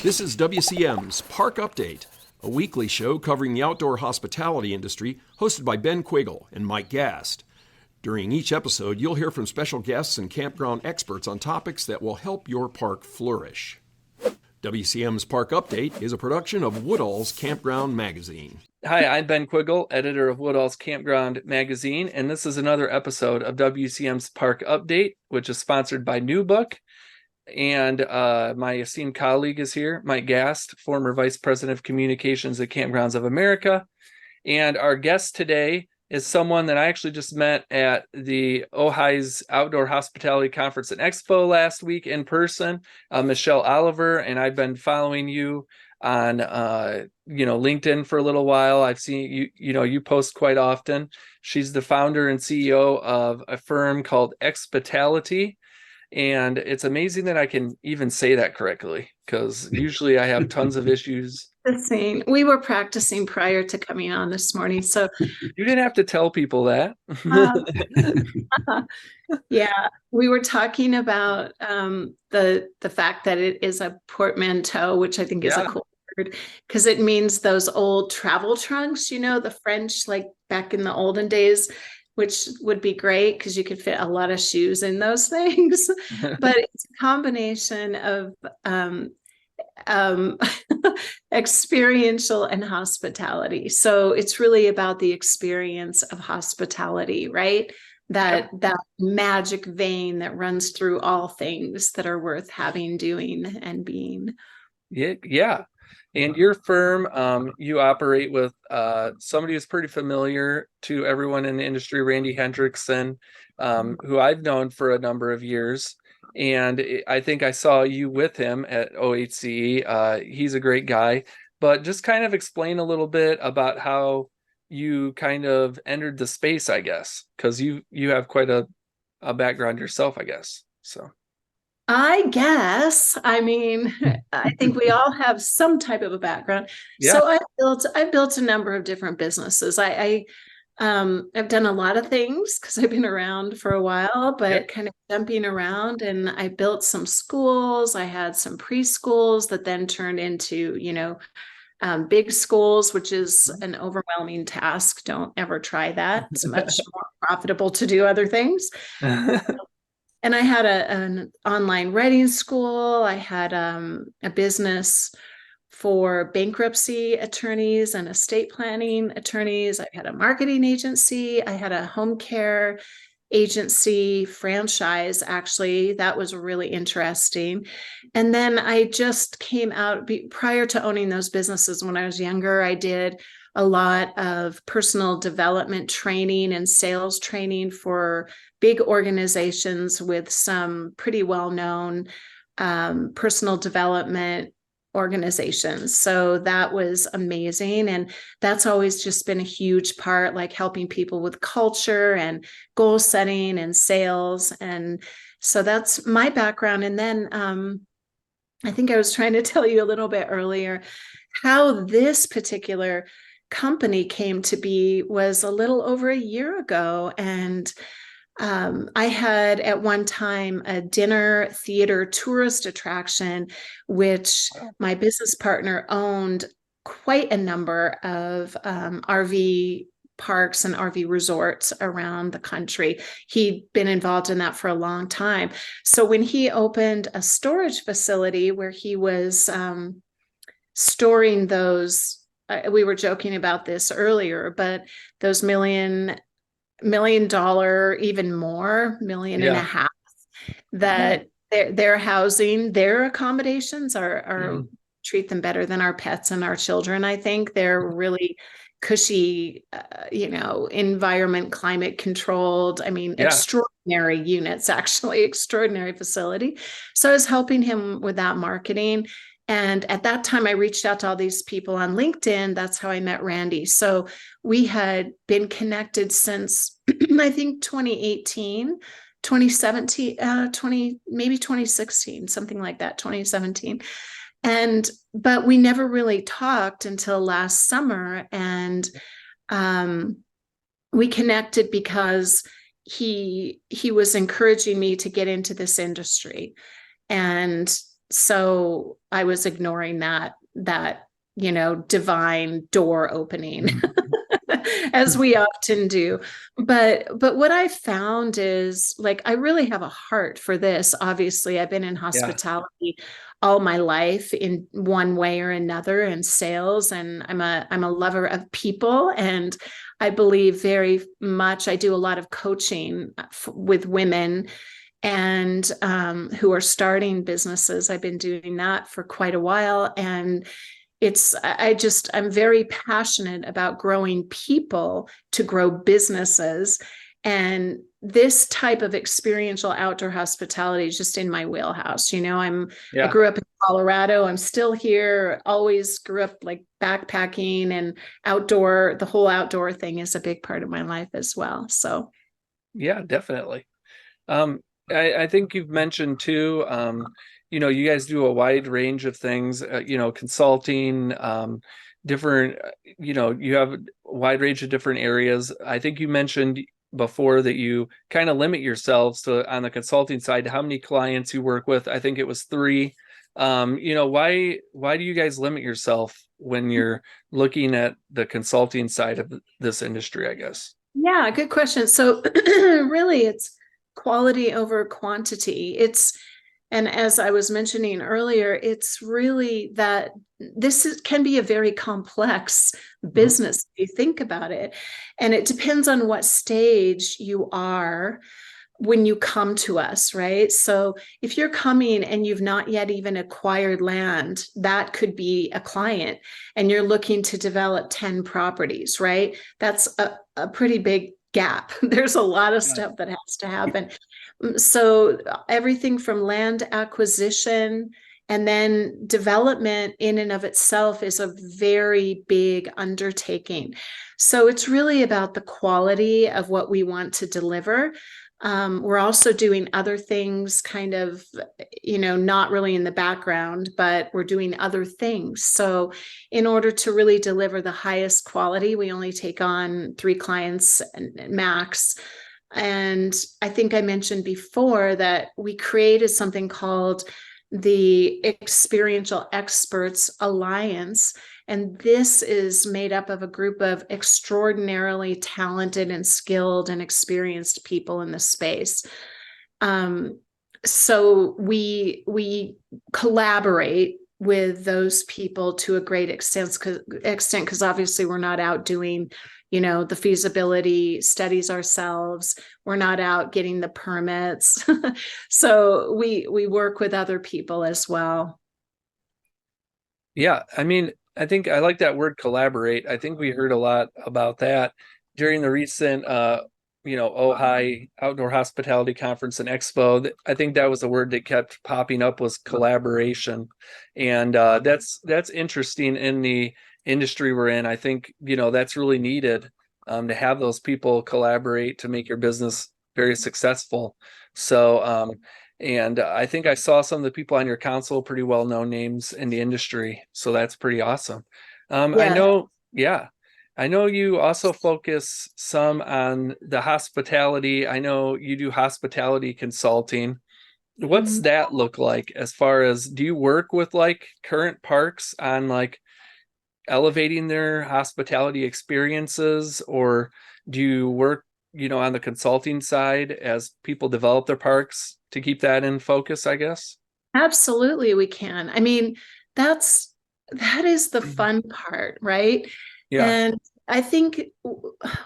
This is WCM's Park Update, a weekly show covering the outdoor hospitality industry, hosted by Ben Quiggle and Mike Gast. During each episode, you'll hear from special guests and campground experts on topics that will help your park flourish. WCM's Park Update is a production of Woodall's Campground Magazine. Hi, I'm Ben Quiggle, editor of Woodall's Campground Magazine, and this is another episode of WCM's Park Update, which is sponsored by New Book. And my esteemed colleague is here, Mike Gast, former Vice President of Communications at Campgrounds of America. And our guest today is someone that I actually just met at the Ojai's Outdoor Hospitality Conference and Expo last week in person, Michelle Oliver, and I've been following you on LinkedIn for a little while. I've seen you post quite often. She's the founder and CEO of a firm called Expitality. And it's amazing that I can even say that correctly, because usually I have tons of issues. We were practicing prior to coming on this morning, so you didn't have to tell people that. Yeah, we were talking about the fact that it is a portmanteau, which I think is a cool word, because it means those old travel trunks, the French, like back in the olden days, which would be great because you could fit a lot of shoes in those things. But it's a combination of experiential and hospitality. So it's really about the experience of hospitality, right? That magic vein that runs through all things that are worth having, doing, and being. Yeah. And your firm, you operate with somebody who's pretty familiar to everyone in the industry, Randy Hendrickson, who I've known for a number of years. And I think I saw you with him at OHC. He's a great guy. But just kind of explain a little bit about how you kind of entered the space, I guess, because you have quite a background yourself, I guess. So. I guess. I mean, I think we all have some type of a background. Yeah. So I built a number of different businesses. I've done a lot of things because I've been around for a while, but kind of jumping around. And I built some schools. I had some preschools that then turned into, big schools, which is an overwhelming task. Don't ever try that. It's much more profitable to do other things. And I had an online writing school. I had a business for bankruptcy attorneys and estate planning attorneys. I had a marketing agency. I had a home care agency franchise, actually. That was really interesting. And then I just came out, prior to owning those businesses when I was younger, I did a lot of personal development training and sales training for big organizations with some pretty well-known personal development organizations. So that was amazing. And that's always just been a huge part, like helping people with culture and goal setting and sales. And so that's my background. And then I think I was trying to tell you a little bit earlier how this particular company came to be was a little over a year ago. And I had at one time a dinner theater tourist attraction, which my business partner owned quite a number of RV parks and RV resorts around the country. He'd been involved in that for a long time. So when he opened a storage facility where he was storing those, we were joking about this earlier, but those $1 million, even more, $1.5 million, that they're housing, their accommodations are treat them better than our pets and our children. I think they're really cushy, environment, climate controlled. I mean, extraordinary units, actually, extraordinary facility. So I was helping him with that marketing. And at that time, I reached out to all these people on LinkedIn. That's how I met Randy. So we had been connected since, I think, 2018, 2017, maybe 2016, something like that, 2017. But we never really talked until last summer. And we connected because he was encouraging me to get into this industry. And so I was ignoring that divine door opening as we often do. But what I found is, like, I really have a heart for this. Obviously, I've been in Yeah. hospitality all my life in one way or another in sales, and I'm a lover of people, and I believe very much. I do a lot of coaching with women and who are starting businesses. I've been doing that for quite a while, and I'm very passionate about growing people to grow businesses. And this type of experiential outdoor hospitality is just in my wheelhouse. I Yeah. grew up in Colorado. I'm still here. Always grew up like backpacking and outdoor. The whole outdoor thing is a big part of my life as well. So Yeah, definitely. Um, I think you've mentioned too, you guys do a wide range of things, consulting, different, you have a wide range of different areas. I think you mentioned before that you kind of limit yourselves to, on the consulting side, to how many clients you work with. I think it was 3. Why do you guys limit yourself when you're looking at the consulting side of this industry, I guess? yeah, good question. So really it's quality over quantity. And as I was mentioning earlier, it's really that can be a very complex Mhm. business if you think about it. And it depends on what stage you are when you come to us, right? So if you're coming and you've not yet even acquired land, that could be a client, and you're looking to develop 10 properties, right? That's a pretty big gap. There's a lot of Yeah. stuff that has to happen. So everything from land acquisition and then development in and of itself is a very big undertaking. So it's really about the quality of what we want to deliver. We're also doing other things, kind of, not really in the background, but we're doing other things. So, in order to really deliver the highest quality, we only take on 3 clients max. And I think I mentioned before that we created something called the Experiential Experts Alliance. And this is made up of a group of extraordinarily talented and skilled and experienced people in the space. Um, so we collaborate with those people to a great extent because obviously we're not out doing the feasibility studies ourselves. We're not out getting the permits. So we work with other people as well. Yeah, I mean, I think I like that word collaborate. I think we heard a lot about that during the recent Ojai Outdoor Hospitality Conference and Expo. I think that was a word that kept popping up, was collaboration. And that's interesting in the industry we're in. I think, that's really needed, to have those people collaborate to make your business very successful. So and I think I saw some of the people on your council, pretty well-known names in the industry. So that's pretty awesome. I Yeah. know, yeah, I know you also focus some on the hospitality. I know you do hospitality consulting. What's Mhm. that look like, as far as, do you work with like current parks on like elevating their hospitality experiences, or do you work, on the consulting side as people develop their parks to keep that in focus, I guess? Absolutely, we can. I mean, that is the fun part, right? Yeah. And I think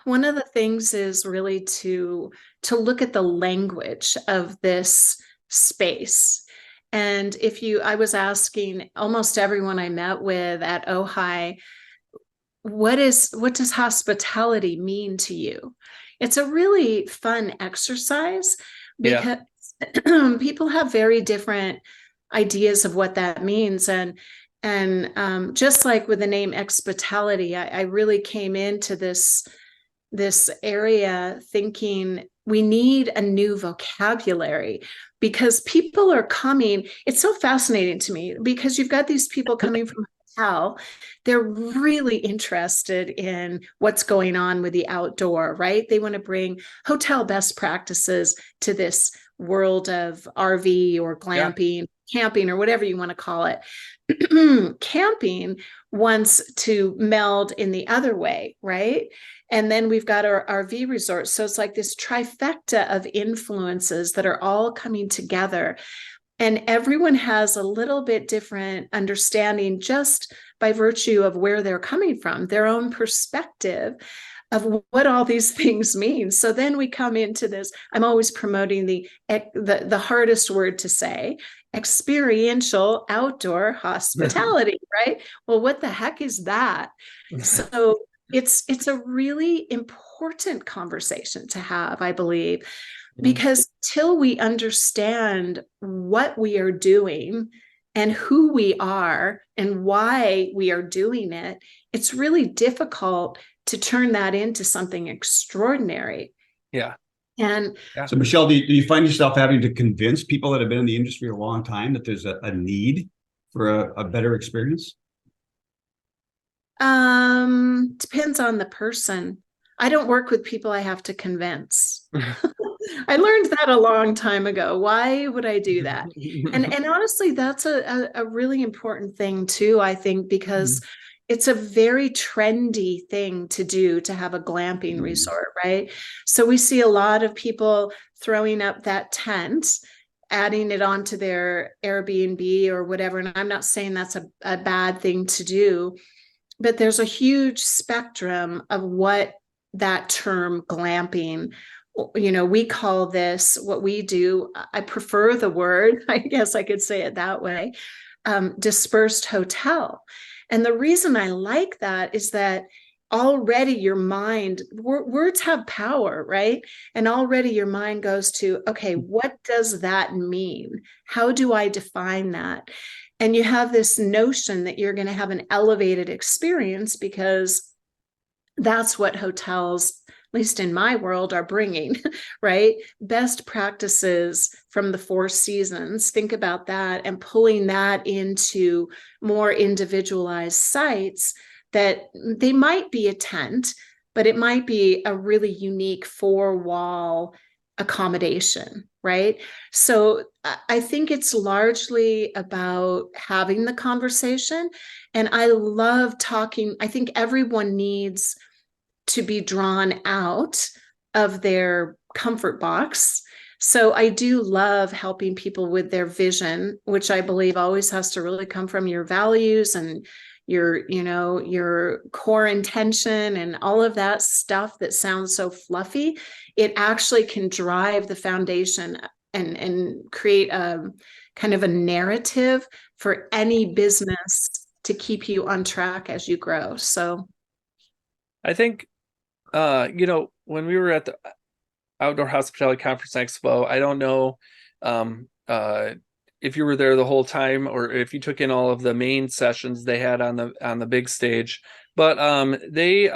one of the things is really to look at the language of this space. And I was asking almost everyone I met with at Ojai, what does hospitality mean to you? It's a really fun exercise Yeah. because people have very different ideas of what that means. And just like with the name Expitality, I really came into this area thinking we need a new vocabulary because people are coming. It's so fascinating to me because you've got these people coming from hotel. They're really interested in what's going on with the outdoor, right? They want to bring hotel best practices to this world of RV or glamping, camping, or whatever you want to call it. Camping wants to meld in the other way, right? And then we've got our RV resorts. So it's like this trifecta of influences that are all coming together. And everyone has a little bit different understanding just by virtue of where they're coming from, their own perspective of what all these things mean. So then we come into this, I'm always promoting the hardest word to say, experiential outdoor hospitality, right? Well, what the heck is that? So it's a really important conversation to have, I believe, because till we understand what we are doing and who we are and why we are doing it, it's really difficult to turn that into something extraordinary. Yeah. And so, Michelle, do you find yourself having to convince people that have been in the industry a long time that there's a need for a better experience? Depends on the person. I don't work with people I have to convince. I learned that a long time ago. Why would I do that? And honestly, that's a really important thing too, I think, because it's a very trendy thing to do, to have a glamping resort, right? So we see a lot of people throwing up that tent, adding it onto their Airbnb or whatever. And I'm not saying that's a bad thing to do, but there's a huge spectrum of what that term glamping, we call this, what we do, I prefer the word, I guess I could say it that way, dispersed hotel. And the reason I like that is that already your mind, words have power, right? And already your mind goes to, okay, what does that mean? How do I define that? And you have this notion that you're going to have an elevated experience because that's what hotels, at least in my world, are bringing, right? Best practices from the Four Seasons. Think about that and pulling that into more individualized sites that they might be a tent, but it might be a really unique four-wall accommodation, right? So I think it's largely about having the conversation. And I love talking. I think everyone needs to be drawn out of their comfort box. So I do love helping people with their vision, which I believe always has to really come from your values and your core intention and all of that stuff that sounds so fluffy. It actually can drive the foundation and create a kind of a narrative for any business to keep you on track as you grow. So I think, when we were at the Outdoor Hospitality Conference Expo, I don't know if you were there the whole time or if you took in all of the main sessions they had on the big stage, but they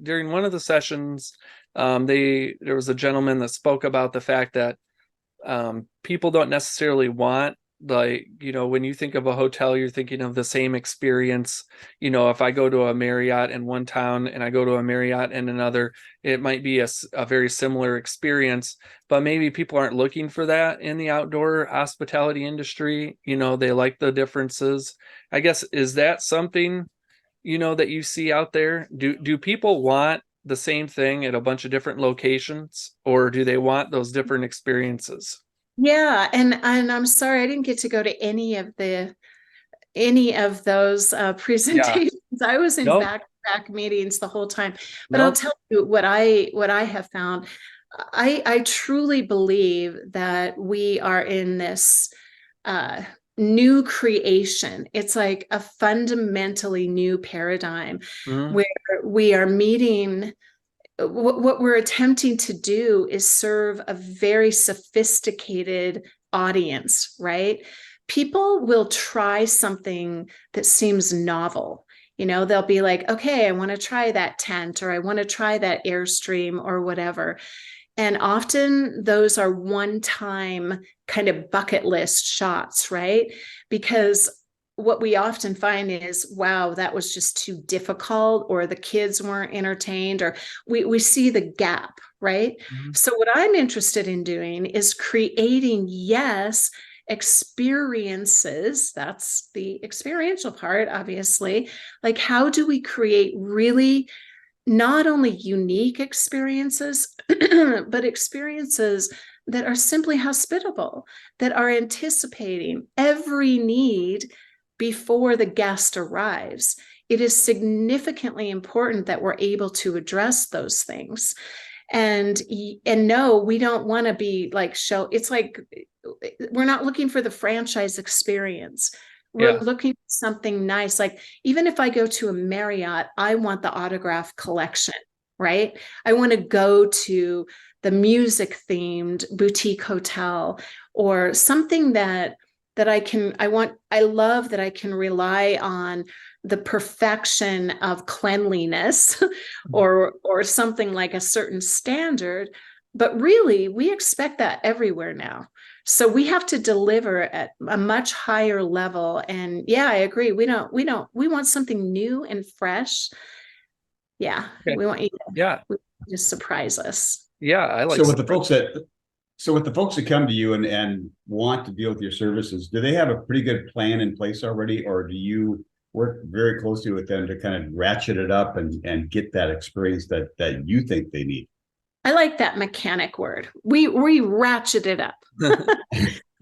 during one of the sessions, there was a gentleman that spoke about the fact that people don't necessarily want, like, when you think of a hotel, you're thinking of the same experience. If I go to a Marriott in one town and I go to a Marriott in another, it might be a very similar experience, but maybe people aren't looking for that in the outdoor hospitality industry. They like the differences. I guess, is that something, that you see out there? Do people want the same thing at a bunch of different locations, or do they want those different experiences? yeah, and I'm sorry I didn't get to go to any of those presentations. Yeah. I was in back meetings the whole time. But I'll tell you what I have found. I truly believe that we are in this new creation. It's like a fundamentally new paradigm where we are meeting. What we're attempting to do is serve a very sophisticated audience, right? People will try something that seems novel. They'll be like, okay, I want to try that tent, or I want to try that Airstream or whatever. And often those are one-time kind of bucket list shots, right? Because what we often find is, wow, that was just too difficult, or the kids weren't entertained, or we see the gap, right? So what I'm interested in doing is creating, yes, experiences. That's the experiential part, obviously. Like, how do we create really not only unique experiences, but experiences that are simply hospitable, that are anticipating every need before the guest arrives? It is significantly important that we're able to address those things. And no, we don't want to be like it's like we're not looking for the franchise experience. We're looking for something nice. Like, even if I go to a Marriott, I want the autograph collection, right? I want to go to the music themed boutique hotel, or something that I love that I can rely on the perfection of cleanliness or something like a certain standard. But really, we expect that everywhere now. So we have to deliver at a much higher level. And yeah, I agree. We want something new and fresh. Yeah. Okay. We want you Yeah. to surprise us. Yeah. I like So with the folks that come to you and want to deal with your services, do they have a pretty good plan in place already, or do you work very closely with them to kind of ratchet it up and get that experience that you think they need? I like that mechanic word. We ratchet it up.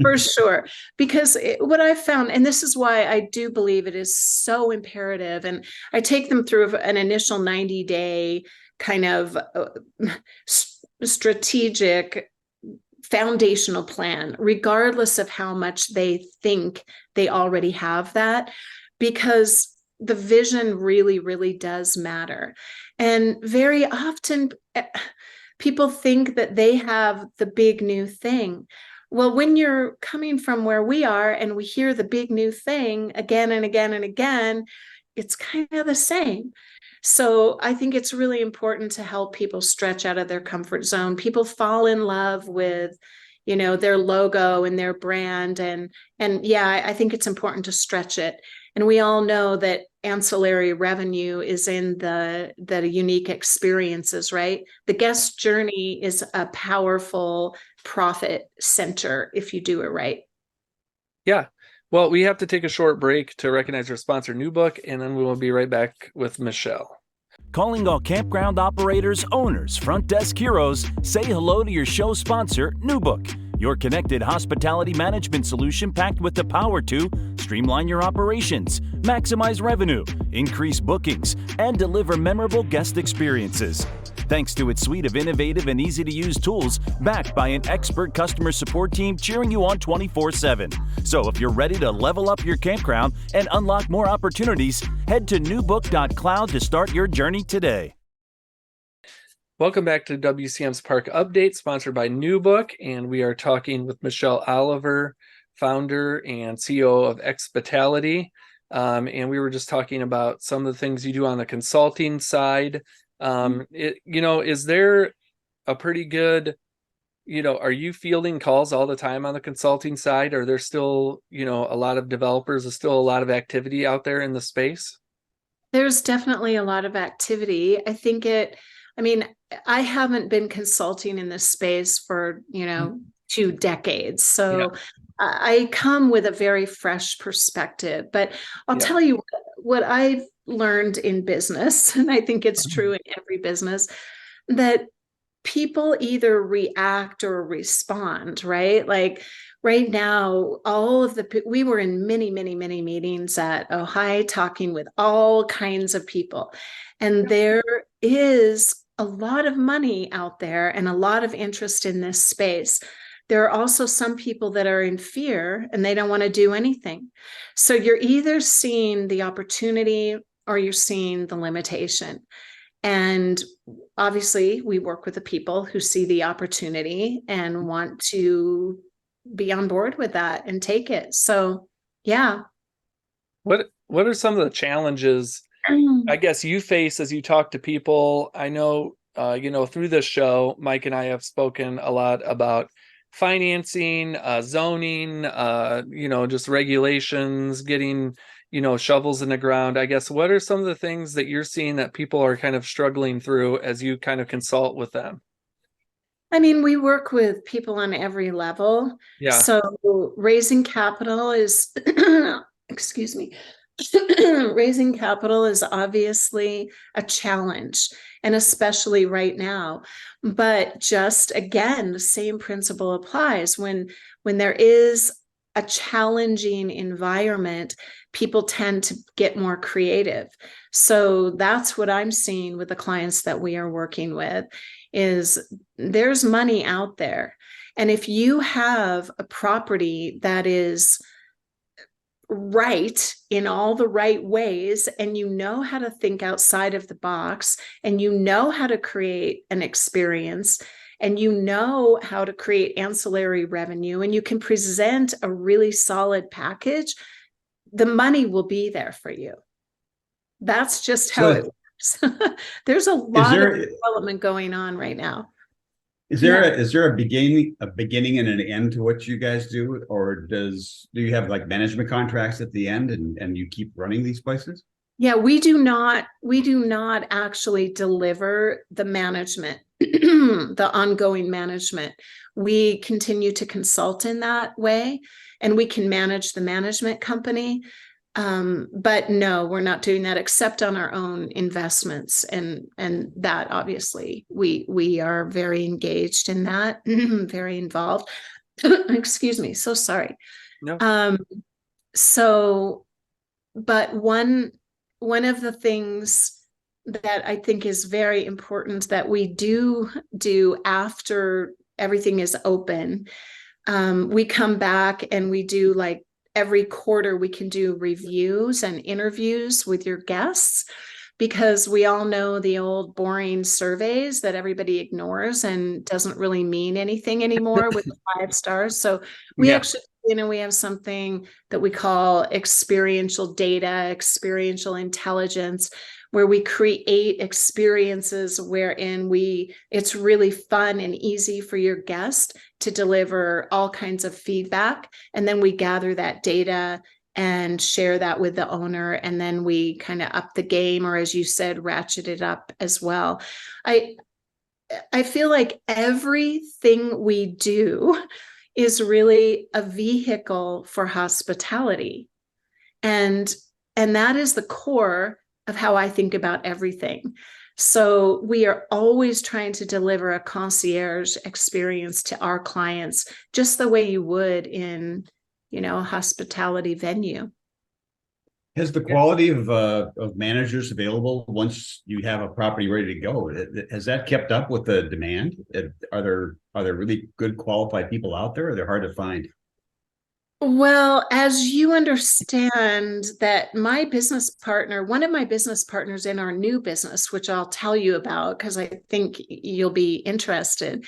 For sure. Because what I've found, and this is why I do believe it is so imperative, and I take them through an initial 90-day kind of strategic foundational plan, regardless of how much they think they already have that, because the vision really, really does matter. And very often people think that they have the big new thing. Well, when you're coming from where we are and we hear the big new thing again and again and again, it's kind of the same. So I think it's really important to help people stretch out of their comfort zone. People fall in love with, their logo and their brand. And yeah, I think it's important to stretch it. And we all know that ancillary revenue is in the unique experiences, right? The guest journey is a powerful profit center if you do it right. Yeah. Well, we have to take a short break to recognize our sponsor, New Book, and then we will be right back with Michelle. Calling all campground operators, owners, front desk heroes, say hello to your show sponsor, New Book, your connected hospitality management solution packed with the power to streamline your operations, maximize revenue, increase bookings, and deliver memorable guest experiences. Thanks to its suite of innovative and easy-to-use tools, backed by an expert customer support team cheering you on 24/7. So if you're ready to level up your campground and unlock more opportunities, head to newbook.cloud to start your journey today. Welcome back to WCM's Park Update, sponsored by New Book, and we are talking with Michelle Oliver, founder and CEO of Expitality. And we were just talking about some of the things you do on the consulting side. Is there a pretty good, are you fielding calls all the time on the consulting side? Are there still, a lot of developers, there's still a lot of activity out there in the space? There's definitely a lot of activity. I haven't been consulting in this space for, 2 decades. So I come with a very fresh perspective, but I'll tell you what I've learned in business, and I think it's true in every business, that people either react or respond, right? Like right now, we were in many, many, many meetings at Ojai talking with all kinds of people. And there is a lot of money out there and a lot of interest in this space. There are also some people that are in fear and they don't want to do anything. So you're either seeing the opportunity or you're seeing the limitation. And obviously, we work with the people who see the opportunity and want to be on board with that and take it. So, yeah. What are some of the challenges I guess you face as you talk to people? I know, through this show, Mike and I have spoken a lot about financing, zoning, just regulations, getting, shovels in the ground. I guess, what are some of the things that you're seeing that people are kind of struggling through as you kind of consult with them? I mean, we work with people on every level. Yeah. So raising capital is, excuse me, raising capital is obviously a challenge, and especially right now. But just again, the same principle applies when there is a challenging environment, people tend to get more creative. So that's what I'm seeing with the clients that we are working with is there's money out there. And if you have a property that is right in all the right ways, and you know how to think outside of the box, and you know how to create an experience, and you know how to create ancillary revenue, and you can present a really solid package, the money will be there for you. That's just how it works. There's a lot of development going on right now. Is there a beginning and an end to what you guys do, or do you have like management contracts at the end and you keep running these places? Yeah, we do not actually deliver the management, the ongoing management. We continue to consult in that way, and we can manage the management company. But no, we're not doing that except on our own investments. And that obviously we are very engaged in that, very involved. Excuse me. So sorry. No. So, but one of the things that I think is very important that we do after everything is open, we come back and we do like every quarter we can do reviews and interviews with your guests, because we all know the old boring surveys that everybody ignores and doesn't really mean anything anymore with the 5 stars. So we actually, we have something that we call experiential data, experiential intelligence, where we create experiences wherein it's really fun and easy for your guest to deliver all kinds of feedback. And then we gather that data and share that with the owner. And then we kind of up the game, or as you said, ratchet it up as well. I feel like everything we do is really a vehicle for hospitality. And that is the core of how I think about everything. So we are always trying to deliver a concierge experience to our clients, just the way you would in, a hospitality venue. Has the quality of managers available once you have a property ready to go, has that kept up with the demand? Are there really good qualified people out there, or they're hard to find? Well, as you understand that one of my business partners in our new business, which I'll tell you about because I think you'll be interested,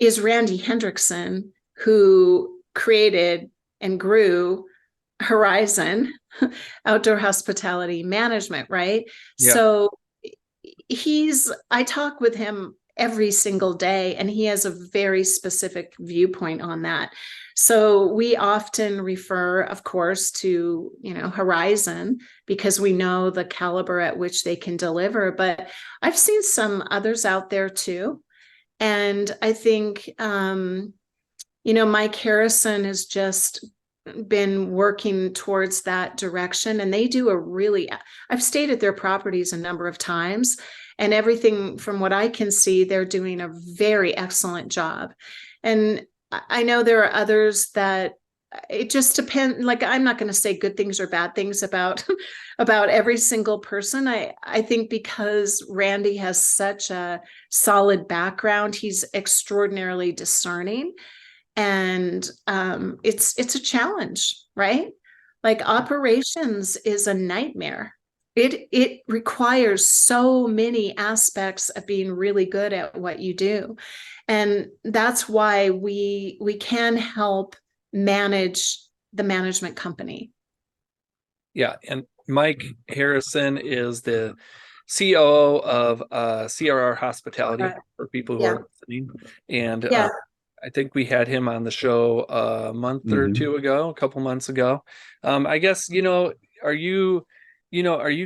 is Randy Hendrickson, who created and grew Horizon Outdoor Hospitality Management, right? Yeah. So I talk with him every single day, and he has a very specific viewpoint on that. So we often refer, of course, to, Horizon, because we know the caliber at which they can deliver. But I've seen some others out there too. And I think, Mike Harrison has just been working towards that direction, and they do I've stayed at their properties a number of times, and everything from what I can see, they're doing a very excellent job. And I know there are others that it just depends. Like, I'm not going to say good things or bad things about every single person. I think because Randy has such a solid background, he's extraordinarily discerning. And it's a challenge, right? Like, operations is a nightmare. It requires so many aspects of being really good at what you do. And that's why we can help manage the management company. Yeah. And Mike Harrison is the COO of CRR Hospitality, for people who are listening. And I think we had him on the show a month or two ago, a couple months ago. I guess, are you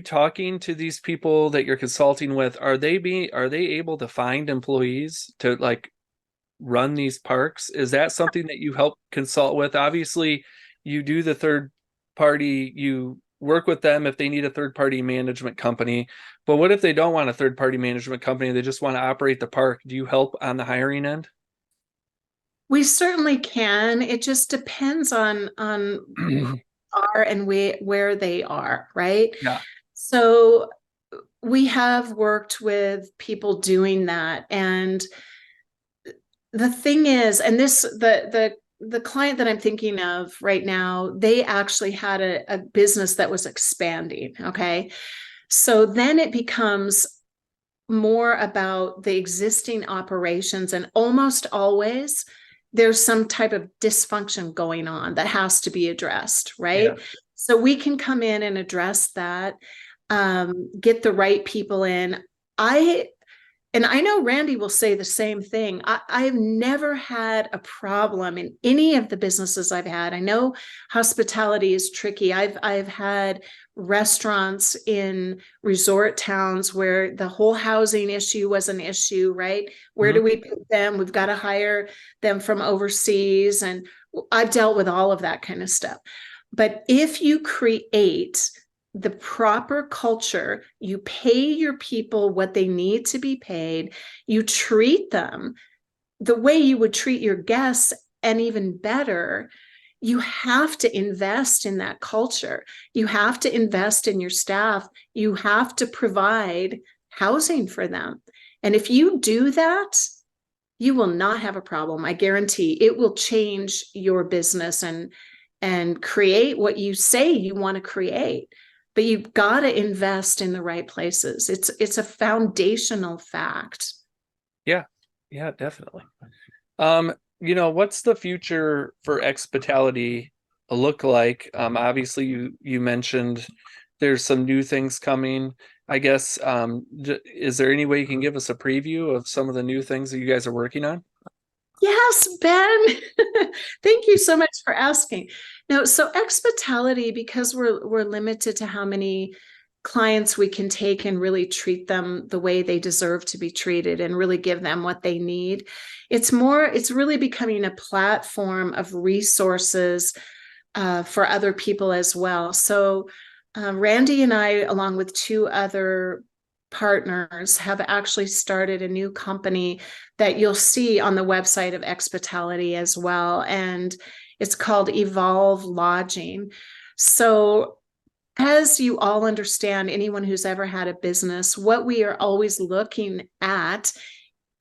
talking to these people that you're consulting with? Are they able to find employees to run these parks? Is that something that you help consult with? Obviously, you do the third party, you work with them if they need a third party management company. But what if they don't want a third party management company? They just want to operate the park. Do you help on the hiring end? We certainly can. It just depends on who are and where they are, right? Yeah. So we have worked with people doing that. And the thing is, and the client that I'm thinking of right now, they actually had a business that was expanding. Okay. So then it becomes more about the existing operations, and almost always there's some type of dysfunction going on that has to be addressed, right? Yeah. So we can come in and address that, get the right people in. And I know Randy will say the same thing. I've never had a problem in any of the businesses I've had. I know hospitality is tricky. I've had restaurants in resort towns where the whole housing issue was an issue, right? Where do we put them? We've got to hire them from overseas. And I've dealt with all of that kind of stuff. But if you create the proper culture, you pay your people what they need to be paid, you treat them the way you would treat your guests, and even better, you have to invest in that culture. You have to invest in your staff. You have to provide housing for them. And if you do that, you will not have a problem. I guarantee it will change your business and create what you say you want to create. But you've got to invest in the right places. It's a foundational fact. Yeah, definitely. What's the future for Expitality look like? Obviously you mentioned there's some new things coming. I guess, is there any way you can give us a preview of some of the new things that you guys are working on? Yes, Ben. Thank you so much for asking. Now, so Expitality, because we're limited to how many clients we can take and really treat them the way they deserve to be treated and really give them what they need. It's really becoming a platform of resources for other people as well. So Randy and I, along with two other partners, have actually started a new company that you'll see on the website of Expitality as well. And it's called Evolve Lodging. So as you all understand, anyone who's ever had a business, what we are always looking at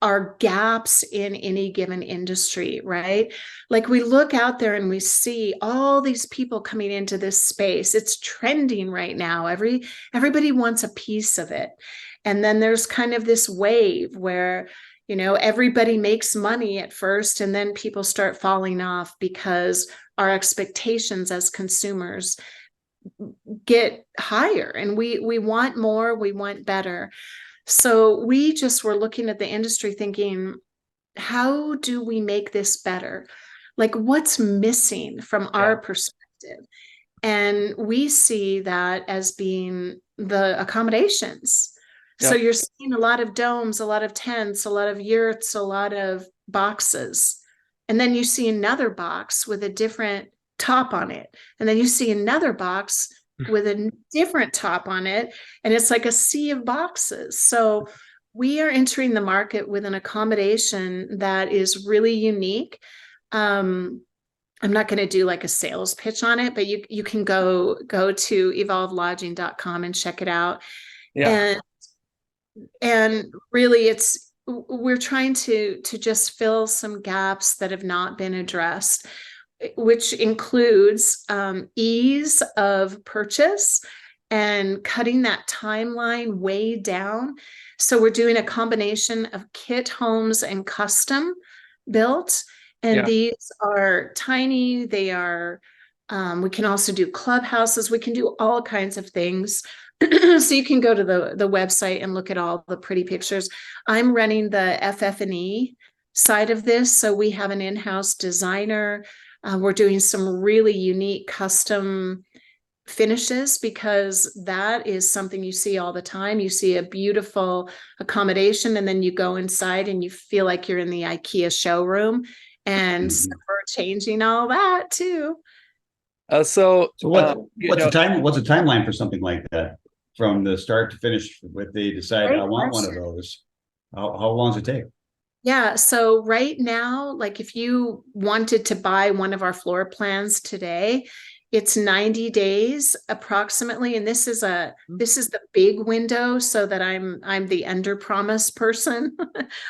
are gaps in any given industry, right? Like we look out there and we see all these people coming into this space. It's trending right now. Everybody wants a piece of it. And then there's kind of this wave where, everybody makes money at first, and then people start falling off because our expectations as consumers get higher, and we want more, we want better. So we just were looking at the industry thinking, how do we make this better? Like, what's missing from our perspective? And we see that as being the accommodations. So you're seeing a lot of domes, a lot of tents, a lot of yurts, a lot of boxes. And then you see another box with a different top on it. And then you see another box with a different top on it. And it's like a sea of boxes. So we are entering the market with an accommodation that is really unique. I'm not going to do like a sales pitch on it, but you can go to evolvelodging.com and check it out. Yeah. And really we're trying to just fill some gaps that have not been addressed, which includes ease of purchase and cutting that timeline way down. So we're doing a combination of kit homes and custom built. And these are tiny. They are, we can also do clubhouses. We can do all kinds of things. So you can go to the website and look at all the pretty pictures. I'm running the FF&E side of this. So we have an in-house designer. We're doing some really unique custom finishes, because that is something you see all the time. You see a beautiful accommodation and then you go inside and you feel like you're in the IKEA showroom. And so we're changing all that too. So what's the timeline for something like that, from the start to finish? If they decide I want one of those, how long does it take? Yeah. So right now, like if you wanted to buy one of our floor plans today, it's 90 days approximately. And this is the big window, so that I'm the under promise person,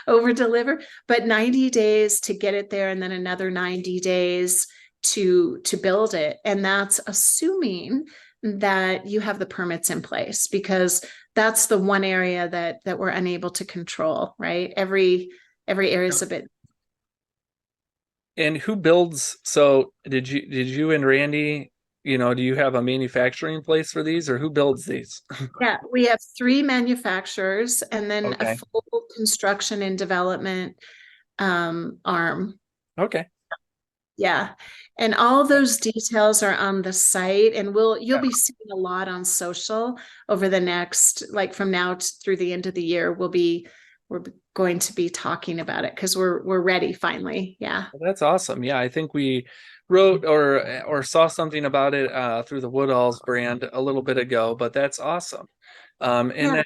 over deliver, but 90 days to get it there. And then another 90 days to build it. And that's assuming that you have the permits in place, because that's the one area that we're unable to control, right? Every area is a bit. And who builds? So did you and Randy, do you have a manufacturing place for these, or who builds these? Yeah, we have 3 manufacturers and then a full construction and development arm. Okay. Yeah. And all those details are on the site, and you'll be seeing a lot on social over the next, like from now through the end of the year. We're going to be talking about it because we're ready finally. Yeah. Well, that's awesome. Yeah, I think we wrote or saw something about it through the Woodall's brand a little bit ago, but that's awesome. And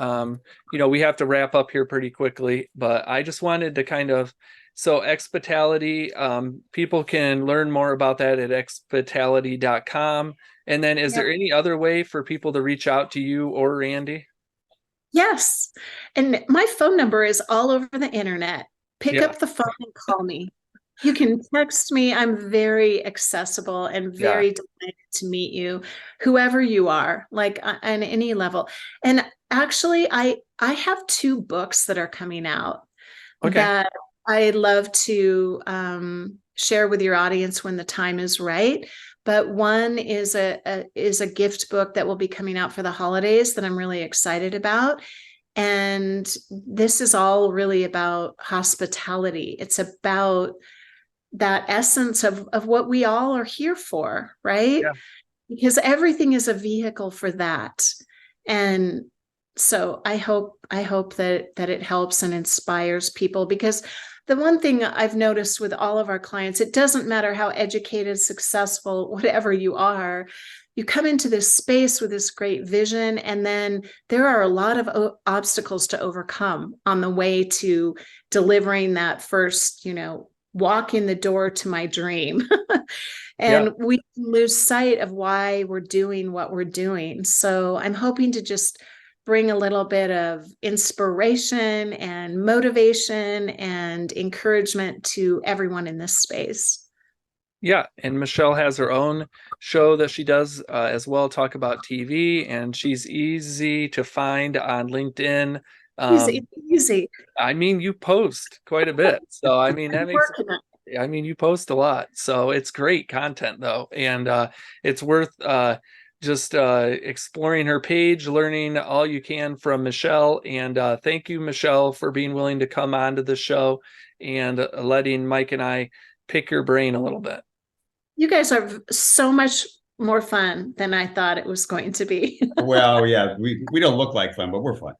then we have to wrap up here pretty quickly, but I just wanted to so Expitality, people can learn more about that at expitality.com. And then is there any other way for people to reach out to you or Randy? Yes. And my phone number is all over the internet. Pick up the phone and call me. You can text me. I'm very accessible and very delighted to meet you, whoever you are, like on any level. And actually, I have 2 books that are coming out that I'd love to share with your audience when the time is right. But one is a gift book that will be coming out for the holidays that I'm really excited about. And this is all really about hospitality. It's about that essence of what we all are here for, right? Yeah. Because everything is a vehicle for that. And so I hope that it helps and inspires people, because the one thing I've noticed with all of our clients, it doesn't matter how educated, successful, whatever you are, you come into this space with this great vision, and then there are a lot of obstacles to overcome on the way to delivering that first, walk in the door to my dream. And we lose sight of why we're doing what we're doing. So I'm hoping to just bring a little bit of inspiration and motivation and encouragement to everyone in this space. Yeah, and Michelle has her own show that she does as well, talk about TV, and she's easy to find on LinkedIn. Easy. I mean, you post quite a bit, so I mean you post a lot, so it's great content though, and it's worth just exploring her page, learning all you can from Michelle. And thank you, Michelle, for being willing to come onto the show and letting Mike and I pick your brain a little bit. You guys are so much more fun than I thought it was going to be. Well, yeah, we don't look like fun, but we're fun.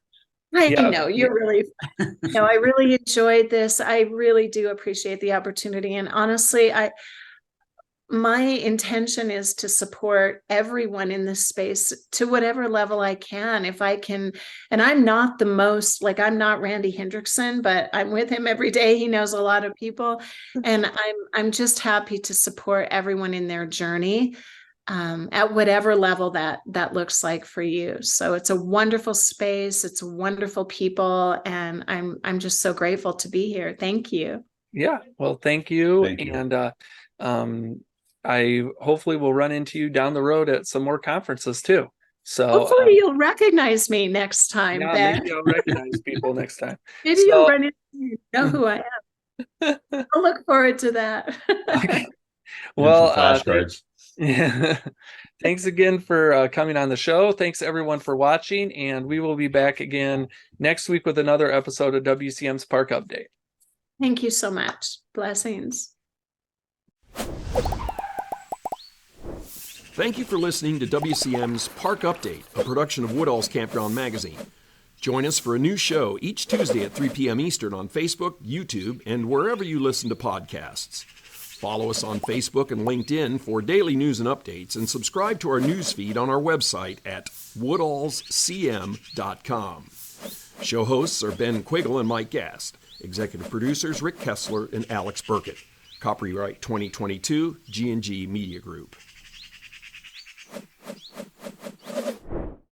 I know you're really fun. No, I really enjoyed this. I really do appreciate the opportunity. And honestly, my intention is to support everyone in this space to whatever level I can. If I can, and I'm not the most, like, I'm not Randy Hendrickson, but I'm with him every day. He knows a lot of people, and I'm just happy to support everyone in their journey at whatever level that looks like for you. So it's a wonderful space. It's wonderful people. And I'm just so grateful to be here. Thank you. Yeah. Well, thank you. And I hopefully will run into you down the road at some more conferences too. So hopefully you'll recognize me next time. Yeah, maybe I'll recognize people next time. Maybe you'll run into me, know who I am. I'll look forward to that. Okay. Well, flashcards. Thanks again for coming on the show. Thanks everyone for watching, and we will be back again next week with another episode of WCM's Park Update. Thank you so much. Blessings. Thank you for listening to WCM's Park Update, a production of Woodall's Campground Magazine. Join us for a new show each Tuesday at 3 p.m. Eastern on Facebook, YouTube, and wherever you listen to podcasts. Follow us on Facebook and LinkedIn for daily news and updates, and subscribe to our news feed on our website at woodallscm.com. Show hosts are Ben Quiggle and Mike Gast. Executive producers Rick Kessler and Alex Burkett. Copyright 2022, G&G Media Group.